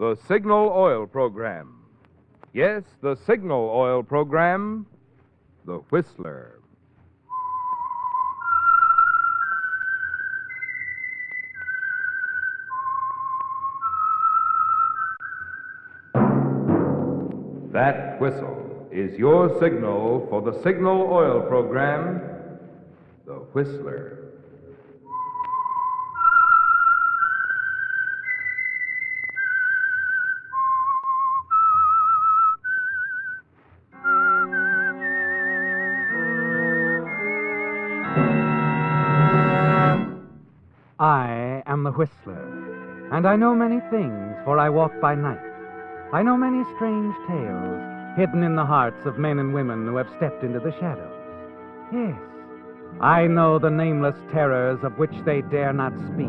The Signal Oil Program. Yes, the Signal Oil Program, the Whistler. That whistle is your signal for the Signal Oil Program, the Whistler. I am the Whistler, and I know many things, for I walk by night. I know many strange tales hidden in the hearts of men and women who have stepped into the shadows. Yes, I know the nameless terrors of which they dare not speak.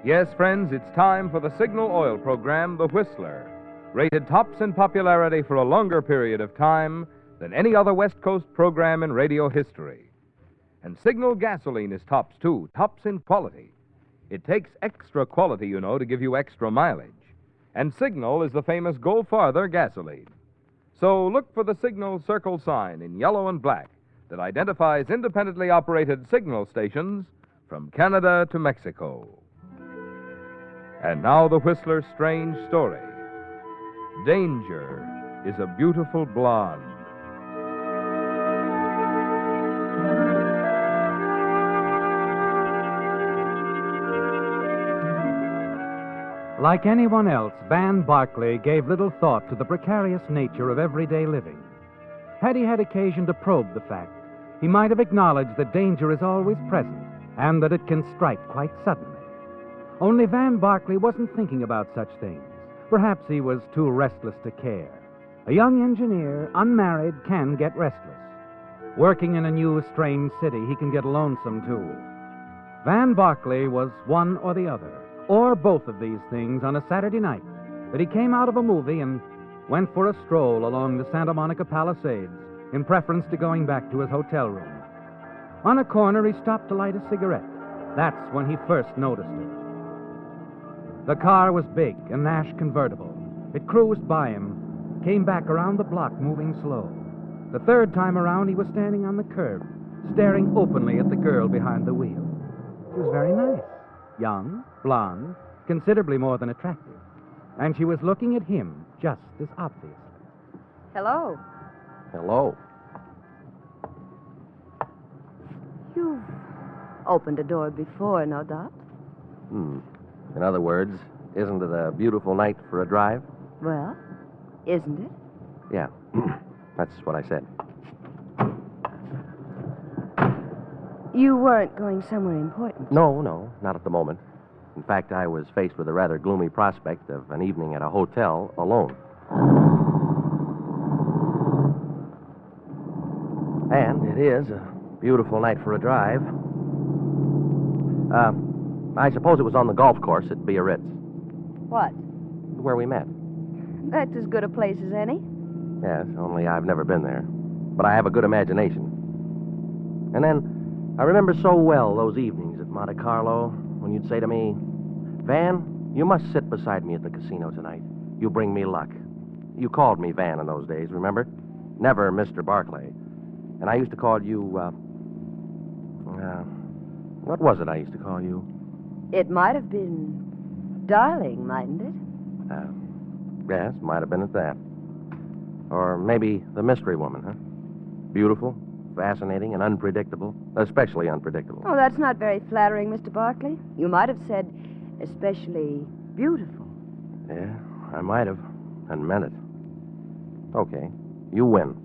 Yes, friends, it's time for the Signal Oil Program, the Whistler, rated tops in popularity for a longer period of time than any other West Coast program in radio history. And Signal gasoline is tops, too, tops in quality. It takes extra quality, you know, to give you extra mileage. And Signal is the famous Go Farther gasoline. So look for the Signal circle sign in yellow and black that identifies independently operated signal stations from Canada to Mexico. And now the Whistler's strange story. Danger is a beautiful blonde. Like anyone else, Van Barclay gave little thought to the precarious nature of everyday living. Had he had occasion to probe the fact, he might have acknowledged that danger is always present and that it can strike quite suddenly. Only Van Barclay wasn't thinking about such things. Perhaps he was too restless to care. A young engineer, unmarried, can get restless. Working in a new, strange city, he can get lonesome, too. Van Barclay was one or the other, or both of these things, on a Saturday night that he came out of a movie and went for a stroll along the Santa Monica Palisades in preference to going back to his hotel room. On a corner, he stopped to light a cigarette. That's when he first noticed her. The car was big, a Nash convertible. It cruised by him, came back around the block, moving slow. The third time around, he was standing on the curb, staring openly at the girl behind the wheel. She was very nice. Young, blonde, considerably more than attractive. And she was looking at him just as obviously. Hello. Hello. You've opened a door before, no doubt. In other words, isn't it a beautiful night for a drive? Well, isn't it? Yeah, that's what I said. You weren't going somewhere important. No, not at the moment. In fact, I was faced with a rather gloomy prospect of an evening at a hotel alone. And it is a beautiful night for a drive. I suppose it was on the golf course at Biarritz. What? Where we met. That's as good a place as any. Yes, only I've never been there. But I have a good imagination. And then, I remember so well those evenings at Monte Carlo when you'd say to me, Van, you must sit beside me at the casino tonight. You bring me luck. You called me Van in those days, remember? Never Mr. Barclay. And I used to call you, what was it I used to call you? It might have been darling, mightn't it? Yes, might have been at that. Or maybe the mystery woman, huh? Beautiful, fascinating, and unpredictable. Especially unpredictable. Oh, that's not very flattering, Mr. Barclay. You might have said especially beautiful. Yeah, I might have, and meant it. Okay, you win.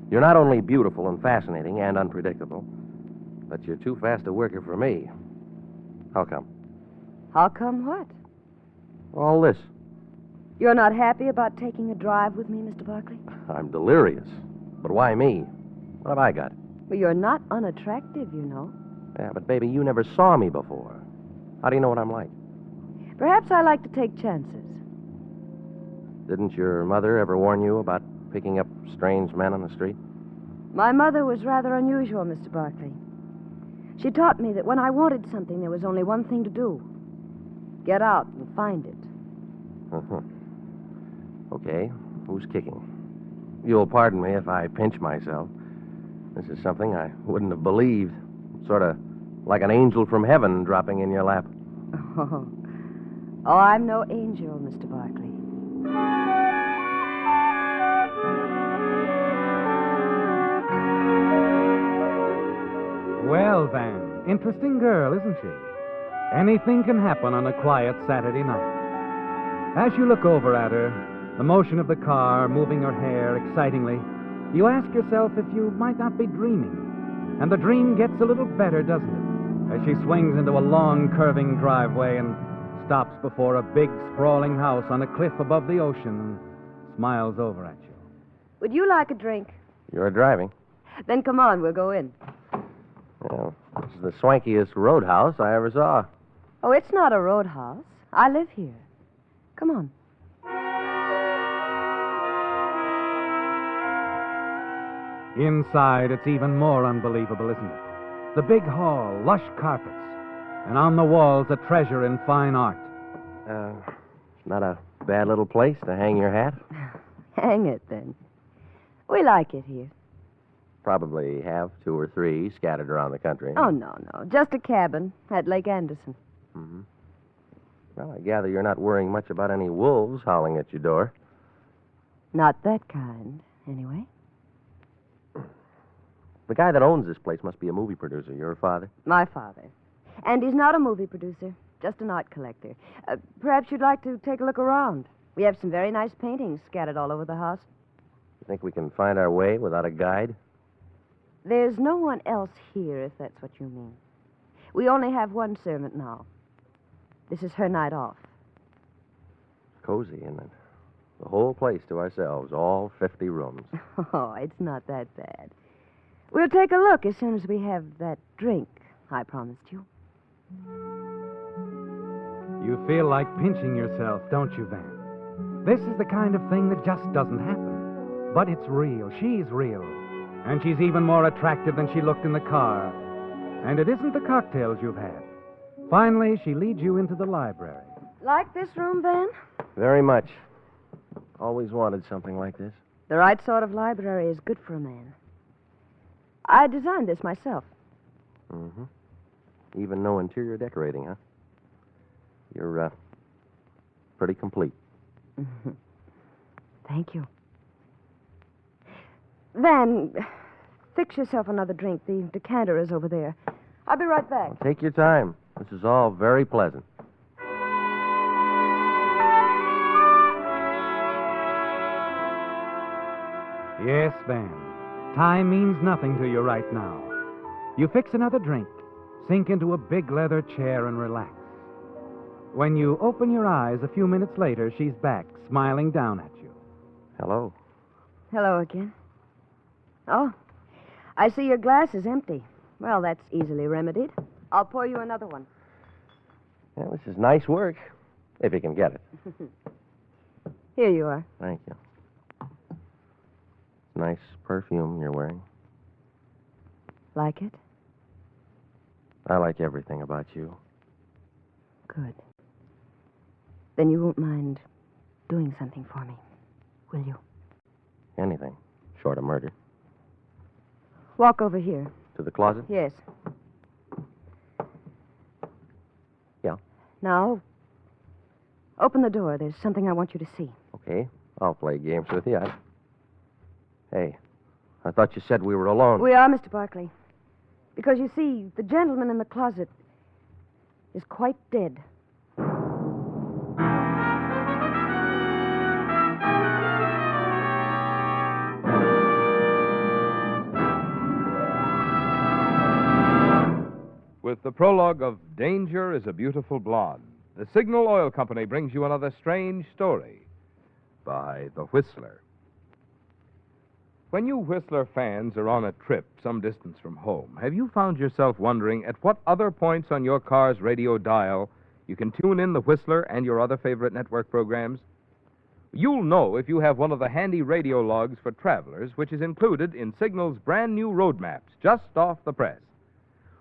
You're not only beautiful and fascinating and unpredictable, but you're too fast a worker for me. How come? How come what? All this. You're not happy about taking a drive with me, Mr. Barclay? I'm delirious. But why me? What have I got? Well, you're not unattractive, you know. Yeah, but baby, you never saw me before. How do you know what I'm like? Perhaps I like to take chances. Didn't your mother ever warn you about picking up strange men on the street? My mother was rather unusual, Mr. Barclay. She taught me that when I wanted something, there was only one thing to do. Get out and find it. Uh-huh. Okay, who's kicking? You'll pardon me if I pinch myself. This is something I wouldn't have believed. Sort of like an angel from heaven dropping in your lap. Oh, I'm no angel, Mr. Barkley. Well, Van, interesting girl, isn't she? Anything can happen on a quiet Saturday night. As you look over at her, the motion of the car moving her hair excitingly, you ask yourself if you might not be dreaming. And the dream gets a little better, doesn't it? As she swings into a long, curving driveway and stops before a big, sprawling house on a cliff above the ocean and smiles over at you. Would you like a drink? You're driving. Then come on, we'll go in. Well, this is the swankiest roadhouse I ever saw. Oh, it's not a roadhouse. I live here. Come on. Inside, it's even more unbelievable, isn't it? The big hall, lush carpets, and on the walls, a treasure in fine art. Not a bad little place to hang your hat. Hang it, then. We like it here. Probably have 2 or 3 scattered around the country. Oh, no. Just a cabin at Lake Anderson. Mm-hmm. Well, I gather you're not worrying much about any wolves howling at your door. Not that kind, anyway. The guy that owns this place must be a movie producer. Your father? My father. And he's not a movie producer, just an art collector. Perhaps you'd like to take a look around. We have some very nice paintings scattered all over the house. You think we can find our way without a guide? There's no one else here, if that's what you mean. We only have one servant now. This is her night off. Cozy, isn't it? The whole place to ourselves, all 50 rooms. Oh, it's not that bad. We'll take a look as soon as we have that drink I promised you. You feel like pinching yourself, don't you, Van? This is the kind of thing that just doesn't happen. But it's real. She's real. And she's even more attractive than she looked in the car. And it isn't the cocktails you've had. Finally, she leads you into the library. Like this room, Van? Very much. Always wanted something like this. The right sort of library is good for a man. I designed this myself. Mm-hmm. Even no interior decorating, huh? You're, pretty complete. Thank you. Van, fix yourself another drink. The decanter is over there. I'll be right back. Well, take your time. This is all very pleasant. Yes, Van. Time means nothing to you right now. You fix another drink, sink into a big leather chair, and relax. When you open your eyes a few minutes later, she's back, smiling down at you. Hello. Hello again. Oh, I see your glass is empty. Well, that's easily remedied. I'll pour you another one. Well, this is nice work, if you can get it. Here you are. Thank you. Nice perfume you're wearing. Like it? I like everything about you. Good. Then you won't mind doing something for me, will you? Anything, short of murder. Walk over here. To the closet? Yes. Yeah. Now, open the door. There's something I want you to see. Okay, I'll play games with you. Hey, I thought you said we were alone. We are, Mr. Barkley. Because, you see, the gentleman in the closet is quite dead. With the prologue of Danger is a Beautiful Blonde, the Signal Oil Company brings you another strange story by The Whistler. When you Whistler fans are on a trip some distance from home, have you found yourself wondering at what other points on your car's radio dial you can tune in The Whistler and your other favorite network programs? You'll know if you have one of the handy radio logs for travelers, which is included in Signal's brand new road maps just off the press.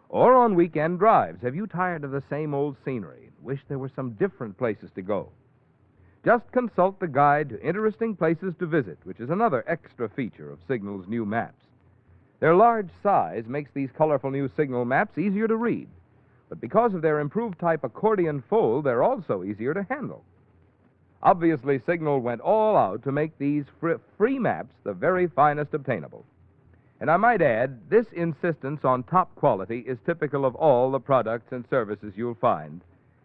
Or on weekend drives, have you tired of the same old scenery, wish there were some different places to go. Just consult the guide to interesting places to visit, which is another extra feature of Signal's new maps. Their large size makes these colorful new Signal maps easier to read, but because of their improved type accordion fold, they're also easier to handle. Obviously, Signal went all out to make these free maps the very finest obtainable. And I might add, this insistence on top quality is typical of all the products and services you'll find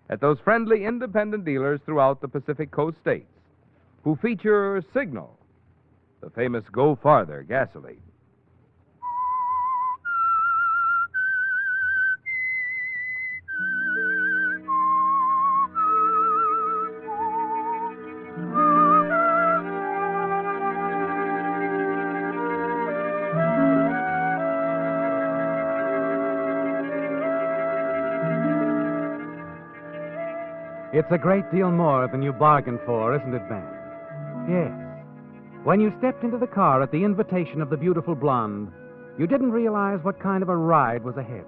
at those friendly independent dealers throughout the Pacific Coast states who feature Signal, the famous Go Farther gasoline. It's a great deal more than you bargained for, isn't it, Van? Yes. When you stepped into the car at the invitation of the beautiful Blonde, you didn't realize what kind of a ride was ahead.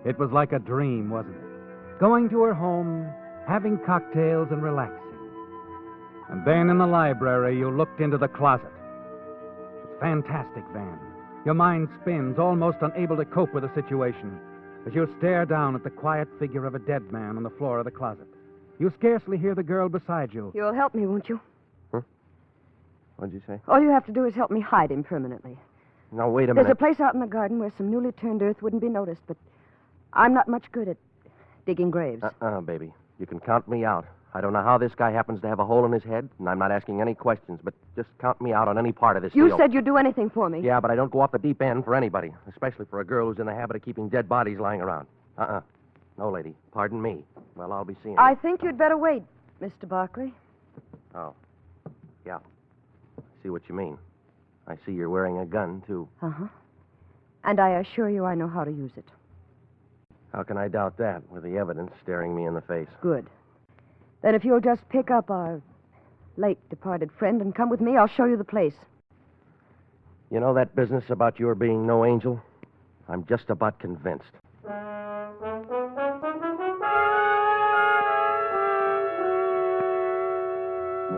It was like a dream, wasn't it? Going to her home, having cocktails and relaxing. And then in the library, you looked into the closet. It's fantastic, Van. Your mind spins, almost unable to cope with the situation, as you stare down at the quiet figure of a dead man on the floor of the closet. You scarcely hear the girl beside you. You'll help me, won't you? What'd you say? All you have to do is help me hide him permanently. Now, wait a There's minute. a place out in the garden where some newly turned earth wouldn't be noticed, but I'm not much good at digging graves. Baby. You can count me out. I don't know how this guy happens to have a hole in his head, and I'm not asking any questions, but just count me out on any part of this You deal. said you'd do anything for me. Yeah, but I don't go off the deep end for anybody, especially for a girl who's in the habit of keeping dead bodies lying around. No, lady. Pardon me. Well, I'll be seeing you. I think you'd better wait, Mr. Barkley. Oh. Yeah. I see what you mean. I see you're wearing a gun, too. Uh-huh. And I assure you I know how to use it. How can I doubt that, with the evidence staring me in the face? Good. Then if you'll just pick up our late departed friend and come with me, I'll show you the place. You know that business about your being no angel? I'm just about convinced.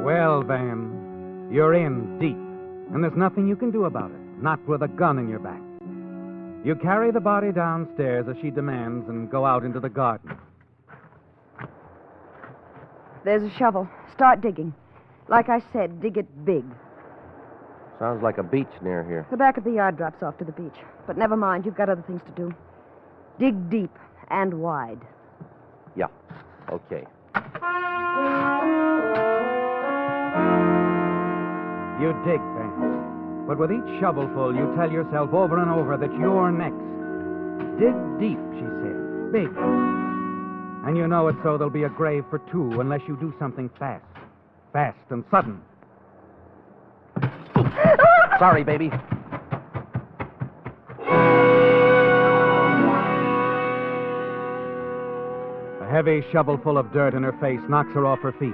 Well, Van, you're in deep, and there's nothing you can do about it, not with a gun in your back. You carry the body downstairs as she demands and go out into the garden. There's a shovel. Start digging. Like I said, dig it big. Sounds like a beach near here. The back of the yard drops off to the beach. But never mind, you've got other things to do. Dig deep and wide. Yeah. Okay. You dig, Van. But with each shovelful, you tell yourself over and over that you're next. Dig deep, she said. Big. And you know it so there'll be a grave for two unless you do something fast. Fast and sudden. Sorry, baby. A heavy shovelful of dirt in her face knocks her off her feet.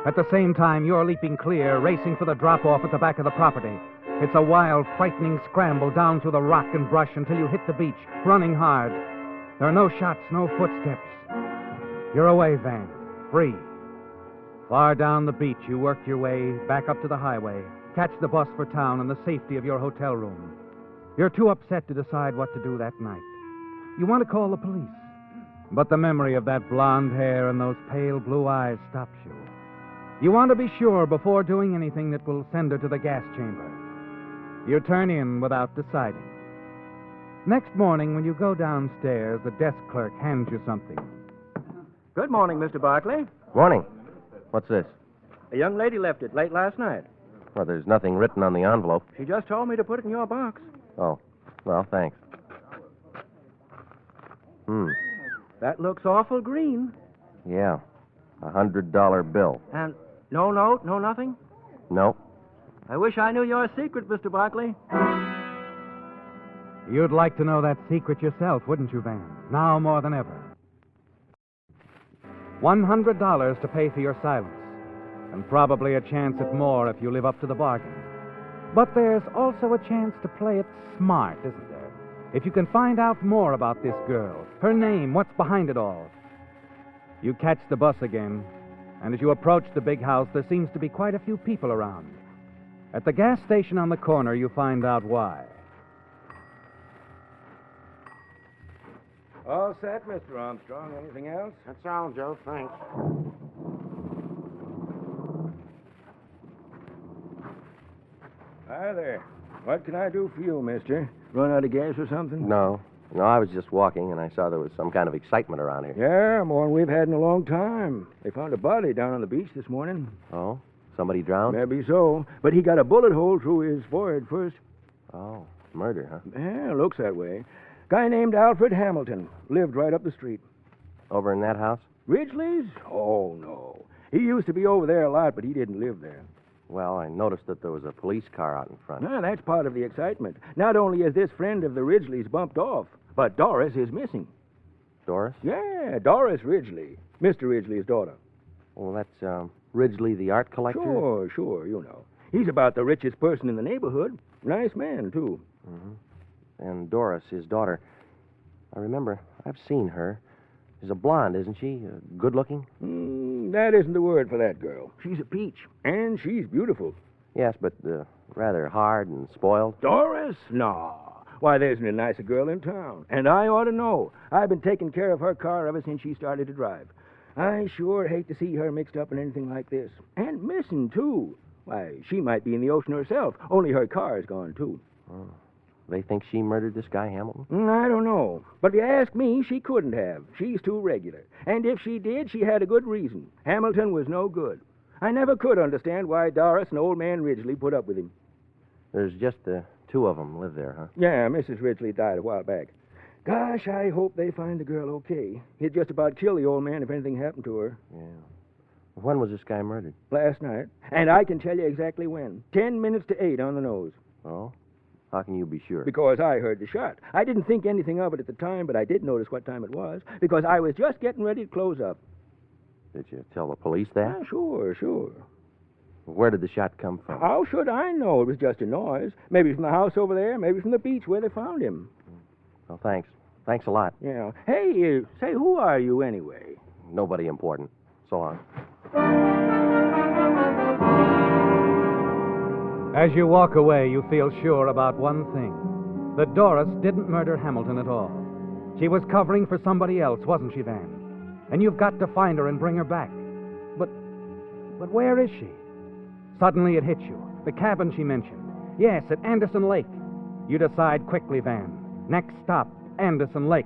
At the same time, you're leaping clear, racing for the drop-off at the back of the property. It's a wild, frightening scramble down through the rock and brush until you hit the beach, running hard. There are no shots, no footsteps. You're away, Van. Free. Far down the beach, you work your way back up to the highway, catch the bus for town in the safety of your hotel room. You're too upset to decide what to do that night. You want to call the police, but the memory of that blonde hair and those pale blue eyes stops you. You want to be sure before doing anything that will send her to the gas chamber. You turn in without deciding. Next morning, when you go downstairs, the desk clerk hands you something. Good morning, Mr. Barkley. Morning. What's this? A young lady left it late last night. Well, there's nothing written on the envelope. She just told me to put it in your box. Oh. Well, thanks. That looks awful green. Yeah. $100 bill. And no note, no nothing? No. I wish I knew your secret, Mr. Barkley. You'd like to know that secret yourself, wouldn't you, Van? Now more than ever. $100 to pay for your silence, and probably a chance at more if you live up to the bargain. But there's also a chance to play it smart, isn't there? If you can find out more about this girl, her name, what's behind it all. You catch the bus again, and as you approach the big house, there seems to be quite a few people around. At the gas station on the corner, you find out why. All set, Mr. Armstrong. Anything else? That's all, Joe. Thanks. Hi there. What can I do for you, mister? Run out of gas or something? No, I was just walking, and I saw there was some kind of excitement around here. Yeah, more than we've had in a long time. They found a body down on the beach this morning. Oh? Somebody drowned? Maybe so. But he got a bullet hole through his forehead first. Oh, murder, huh? Yeah, looks that way. Guy named Alfred Hamilton. Lived right up the street. Over in that house? Ridgely's? Oh, no. He used to be over there a lot, but he didn't live there. Well, I noticed that there was a police car out in front. Ah, that's part of the excitement. Not only is this friend of the Ridgely's bumped off, but Doris is missing. Doris? Yeah, Doris Ridgely. Mr. Ridgely's daughter. Well, that's, Ridgely, the art collector? Sure, you know. He's about the richest person in the neighborhood. Nice man, too. Mm-hmm. And Doris, his daughter. I remember. I've seen her. She's a blonde, isn't she? Good looking? That isn't the word for that girl. She's a peach, and she's beautiful. Yes, but rather hard and spoiled. Doris? No. Why, there isn't a nicer girl in town. And I ought to know. I've been taking care of her car ever since she started to drive. I sure hate to see her mixed up in anything like this. And missing, too. Why, she might be in the ocean herself, only her car's gone, too. Oh. They think she murdered this guy, Hamilton? I don't know. But if you ask me, she couldn't have. She's too regular. And if she did, she had a good reason. Hamilton was no good. I never could understand why Doris and old man Ridgely put up with him. There's just the two of them live there, huh? Yeah, Mrs. Ridgely died a while back. Gosh, I hope they find the girl okay. He'd just about kill the old man if anything happened to her. Yeah. When was this guy murdered? Last night. And I can tell you exactly when. 10 minutes to 8 on the nose. Oh? How can you be sure? Because I heard the shot. I didn't think anything of it at the time, but I did notice what time it was, because I was just getting ready to close up. Did you tell the police that? Sure. Where did the shot come from? How should I know? It was just a noise. Maybe from the house over there, maybe from the beach where they found him. Well, thanks. Thanks a lot. Yeah. Hey, say, who are you anyway? Nobody important. So long. As you walk away, you feel sure about one thing. That Doris didn't murder Hamilton at all. She was covering for somebody else, wasn't she, Van? And you've got to find her and bring her back. But where is she? Suddenly it hits you. The cabin she mentioned. Yes, at Anderson Lake. You decide quickly, Van. Next stop, Anderson Lake.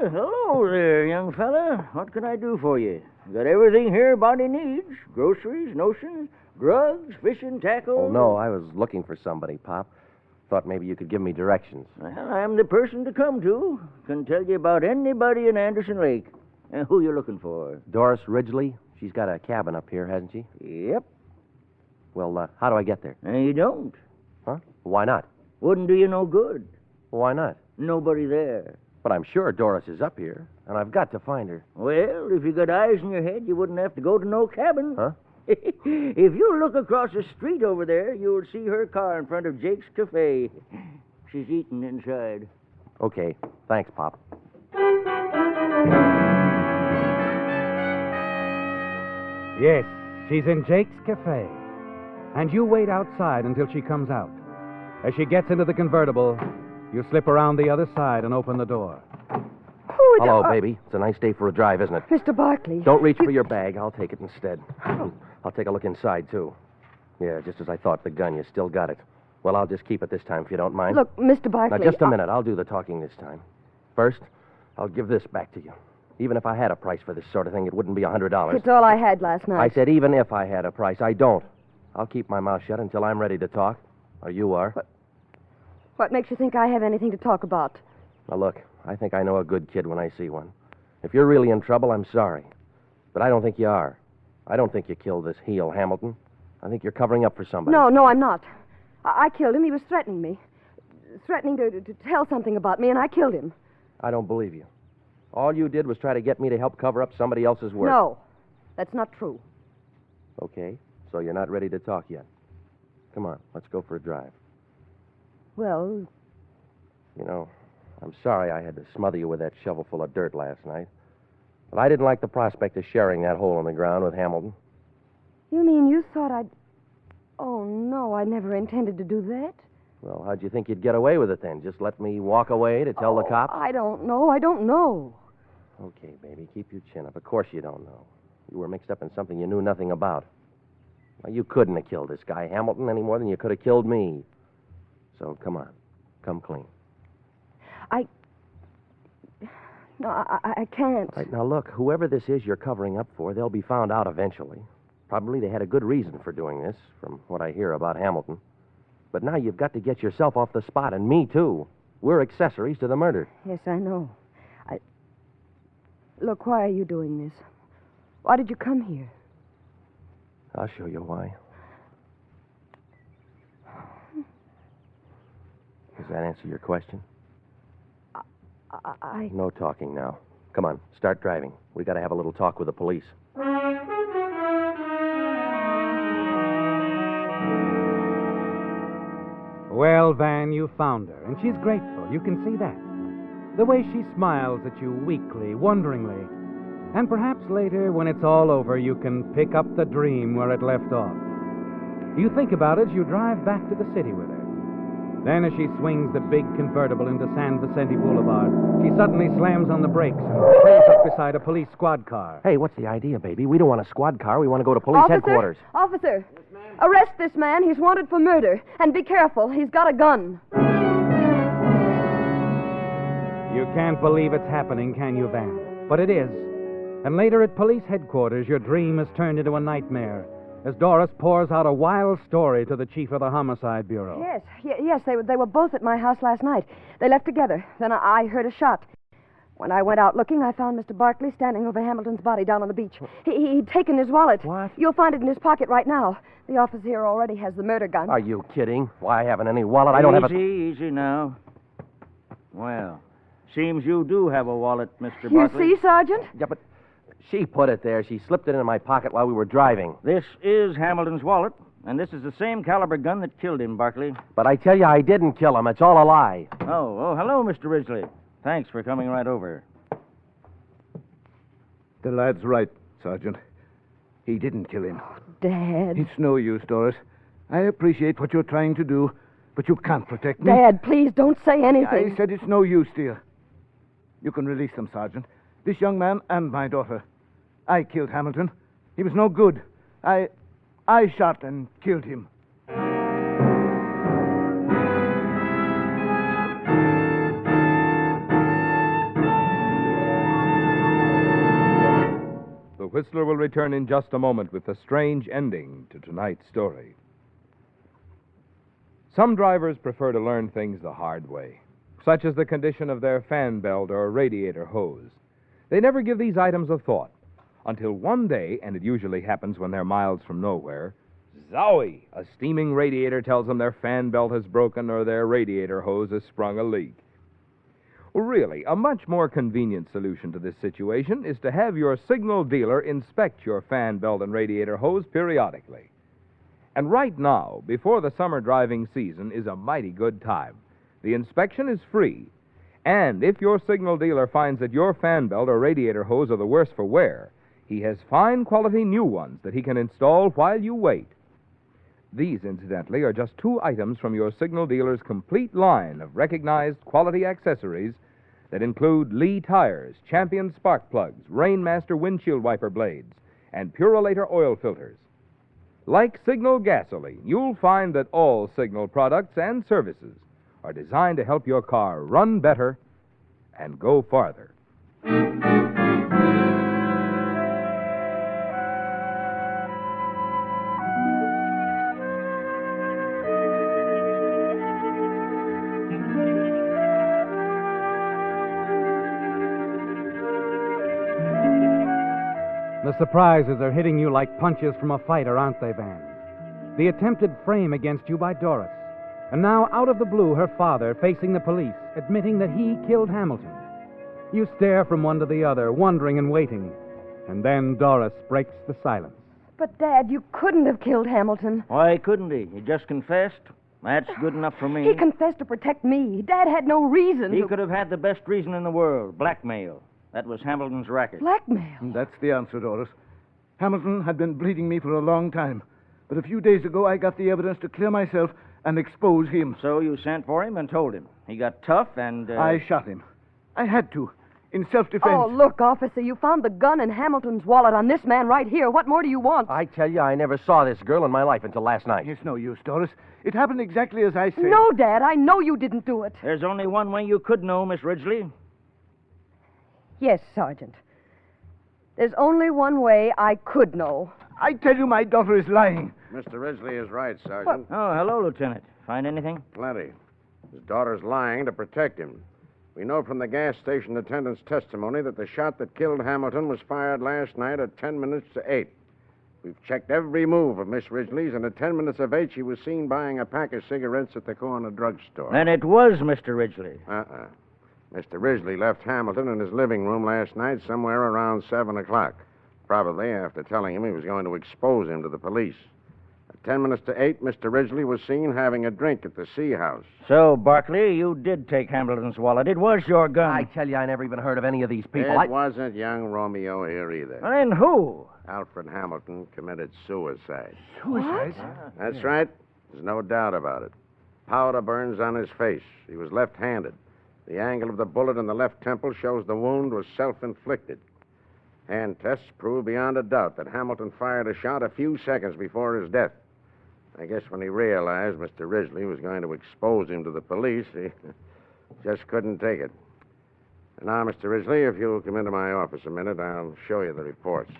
Hello there, young fella. What can I do for you? Got everything here a body needs. Groceries, notions, drugs, fishing, tackle. Oh, no, I was looking for somebody, Pop. Thought maybe you could give me directions. Well, I'm the person to come to. Can tell you about anybody in Anderson Lake. Who you looking for? Doris Ridgely? She's got a cabin up here, hasn't she? Yep. Well, how do I get there? You don't. Huh? Why not? Wouldn't do you no good. Why not? Nobody there. But I'm sure Doris is up here, and I've got to find her. Well, if you got eyes in your head, you wouldn't have to go to no cabin. Huh? If you look across the street over there, you'll see her car in front of Jake's Cafe. She's eating inside. Okay. Thanks, Pop. Yes, she's in Jake's Cafe. And you wait outside until she comes out. As she gets into the convertible, you slip around the other side and open the door. Hello, baby. It's a nice day for a drive, isn't it? Mr. Barkley. Don't reach for your bag. I'll take it instead. I'll take a look inside, too. Yeah, just as I thought, the gun. You still got it. Well, I'll just keep it this time, if you don't mind. Look, Mr. Barkley. Now, just a minute. I'll do the talking this time. First, I'll give this back to you. Even if I had a price for this sort of thing, it wouldn't be $100. It's all I had last night. I said even if I had a price. I don't. I'll keep my mouth shut until I'm ready to talk. Or you are. What makes you think I have anything to talk about? Now, look, I think I know a good kid when I see one. If you're really in trouble, I'm sorry. But I don't think you are. I don't think you killed this heel, Hamilton. I think you're covering up for somebody. No, I'm not. I killed him. He was threatening me. Threatening to tell something about me, and I killed him. I don't believe you. All you did was try to get me to help cover up somebody else's work. No, that's not true. Okay, so you're not ready to talk yet. Come on, let's go for a drive. Well, You know, I'm sorry I had to smother you with that shovel full of dirt last night. But I didn't like the prospect of sharing that hole in the ground with Hamilton. you mean you thought I'd... Oh, no, I never intended to do that. Well, how'd you think you'd get away with it then? Just let me walk away to tell the cops? I don't know. Okay, baby, keep your chin up. Of course you don't know. You were mixed up in something you knew nothing about. Well, you couldn't have killed this guy, Hamilton, any more than you could have killed me. So come on, come clean. No, I can't. All right, now look, whoever this is you're covering up for, they'll be found out eventually. Probably they had a good reason for doing this, from what I hear about Hamilton. But now you've got to get yourself off the spot, and me, too. We're accessories to the murder. Yes, I know. Look, why are you doing this? Why did you come here? I'll show you why. Does that answer your question? No talking now. Come on, start driving. We got to have a little talk with the police. Well, Van, you found her, and she's grateful. You can see that. The way she smiles at you weakly, wonderingly. And perhaps later, when it's all over, you can pick up the dream where it left off. You think about it as you drive back to the city with her. Then, as she swings the big convertible into San Vicente Boulevard, she suddenly slams on the brakes and pulls up beside a police squad car. Hey, what's the idea, baby? We don't want a squad car. We want to go to police headquarters. Officer! Arrest this man. He's wanted for murder. And be careful. He's got a gun. You can't believe it's happening, can you, Van? But it is. And later at police headquarters, your dream is turned into a nightmare as Doris pours out a wild story to the chief of the Homicide Bureau. Yes, they were both at my house last night. They left together. Then I heard a shot. When I went out looking, I found Mr. Barkley standing over Hamilton's body down on the beach. He'd taken his wallet. What? You'll find it in his pocket right now. The officer here already has the murder gun. Are you kidding? Why, I haven't any wallet. I don't have a... Easy now. Well, seems you do have a wallet, Mr. You Barkley. see, Sergeant? Yeah, but she put it there. She slipped it in my pocket while we were driving. This is Hamilton's wallet, and this is the same caliber gun that killed him, Barkley. But I tell you, I didn't kill him. It's all a lie. Oh, hello, Mr. Ridgely. Thanks for coming right over. The lad's right, Sergeant. He didn't kill him. Dad. It's no use, Doris. I appreciate what you're trying to do, but you can't protect me. Dad, please don't say anything. I said it's no use, dear. You can release them, Sergeant. This young man and my daughter. I killed Hamilton. He was no good. I shot and killed him. The Whistler will return in just a moment with the strange ending to tonight's story. Some drivers prefer to learn things the hard way, such as the condition of their fan belt or radiator hose. They never give these items a thought until one day, and it usually happens when they're miles from nowhere, zowie! A steaming radiator tells them their fan belt has broken or their radiator hose has sprung a leak. Well, really, a much more convenient solution to this situation is to have your signal dealer inspect your fan belt and radiator hose periodically. And right now, before the summer driving season, is a mighty good time. The inspection is free. And if your signal dealer finds that your fan belt or radiator hose are the worse for wear, he has fine quality new ones that he can install while you wait. These, incidentally, are just 2 items from your signal dealer's complete line of recognized quality accessories that include Lee tires, Champion spark plugs, Rainmaster windshield wiper blades, and Purolator oil filters. Like Signal gasoline, you'll find that all Signal products and services are designed to help your car run better and go farther. The surprises are hitting you like punches from a fighter, aren't they, Van? The attempted frame against you by Doris. And now, out of the blue, her father, facing the police, admitting that he killed Hamilton. You stare from one to the other, wondering and waiting. And then Doris breaks the silence. But, Dad, you couldn't have killed Hamilton. Why couldn't he? He just confessed. That's good enough for me. He confessed to protect me. Dad had no reason He to... could have had the best reason in the world, blackmail. That was Hamilton's racket. Blackmail? That's the answer, Doris. Hamilton had been bleeding me for a long time. But a few days ago, I got the evidence to clear myself and expose him. So you sent for him and told him. He got tough and... I shot him. I had to, in self-defense. Oh, look, officer, you found the gun in Hamilton's wallet on this man right here. What more do you want? I tell you, I never saw this girl in my life until last night. It's no use, Doris. It happened exactly as I said. No, Dad, I know you didn't do it. There's only one way you could know, Miss Ridgely. Yes, Sergeant. There's only one way I could know. I tell you, my daughter is lying. Mr. Ridgely is right, Sergeant. Oh, hello, Lieutenant. Find anything? Plenty. His daughter's lying to protect him. We know from the gas station attendant's testimony that the shot that killed Hamilton was fired last night at 10 minutes to 8. We've checked every move of Miss Ridgely's, and at 10 minutes of 8, she was seen buying a pack of cigarettes at the corner drugstore. Then it was Mr. Ridgely. Mr. Ridgely left Hamilton in his living room last night somewhere around 7 o'clock, probably after telling him he was going to expose him to the police. At 10 minutes to 8, Mr. Ridgely was seen having a drink at the Sea House. So, Barkley, you did take Hamilton's wallet. It was your gun. I tell you, I never even heard of any of these people. It wasn't young Romeo here either. Then who? Alfred Hamilton committed suicide. Suicide? That's right. There's no doubt about it. Powder burns on his face. He was left-handed. The angle of the bullet in the left temple shows the wound was self-inflicted. Hand tests prove beyond a doubt that Hamilton fired a shot a few seconds before his death. I guess when he realized Mr. Ridgely was going to expose him to the police, he just couldn't take it. And now, Mr. Ridgely, if you'll come into my office a minute, I'll show you the reports.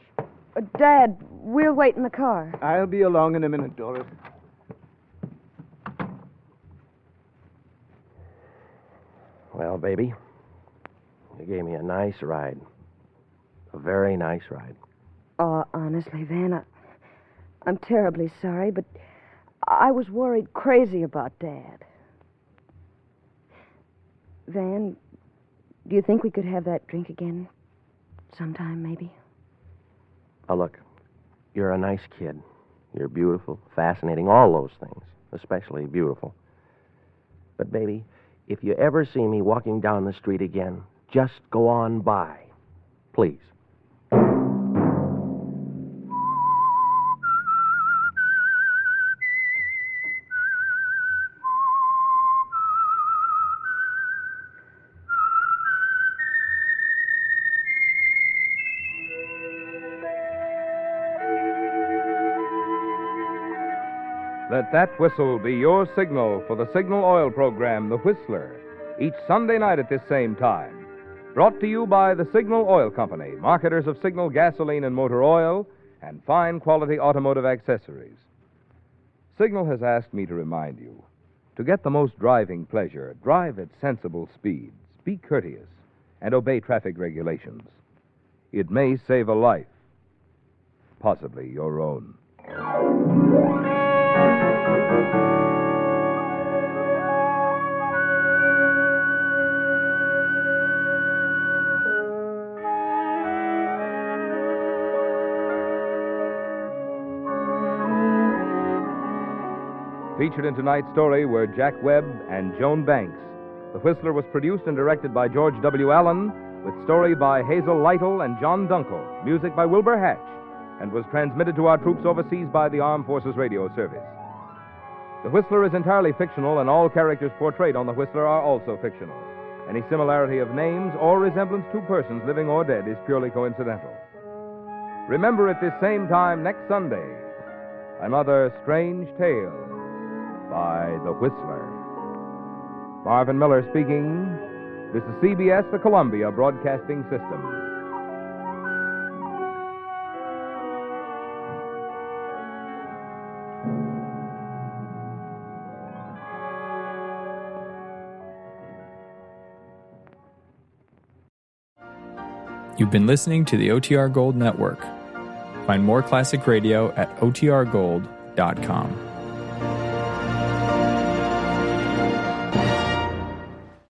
Dad, we'll wait in the car. I'll be along in a minute, Doris. Well, baby, you gave me a nice ride. A very nice ride. Oh, honestly, Van, I'm terribly sorry, but I was worried crazy about Dad. Van, do you think we could have that drink again sometime, maybe? Oh, look, you're a nice kid. You're beautiful, fascinating, all those things, especially beautiful. But, baby, if you ever see me walking down the street again, just go on by. Please. Let that whistle be your signal for the Signal Oil program, The Whistler, each Sunday night at this same time. Brought to you by the Signal Oil Company, marketers of Signal gasoline and motor oil and fine quality automotive accessories. Signal has asked me to remind you, to get the most driving pleasure, drive at sensible speeds, be courteous, and obey traffic regulations. It may save a life, possibly your own. Featured in tonight's story were Jack Webb and Joan Banks. The Whistler was produced and directed by George W. Allen, with story by Hazel Lytle and John Dunkel, music by Wilbur Hatch, and was transmitted to our troops overseas by the Armed Forces Radio Service. The Whistler is entirely fictional, and all characters portrayed on The Whistler are also fictional. Any similarity of names or resemblance to persons living or dead is purely coincidental. Remember at this same time next Sunday, another strange tale by The Whistler. Marvin Miller speaking. This is CBS, the Columbia Broadcasting System. You've been listening to the OTR Gold Network. Find more classic radio at otrgold.com.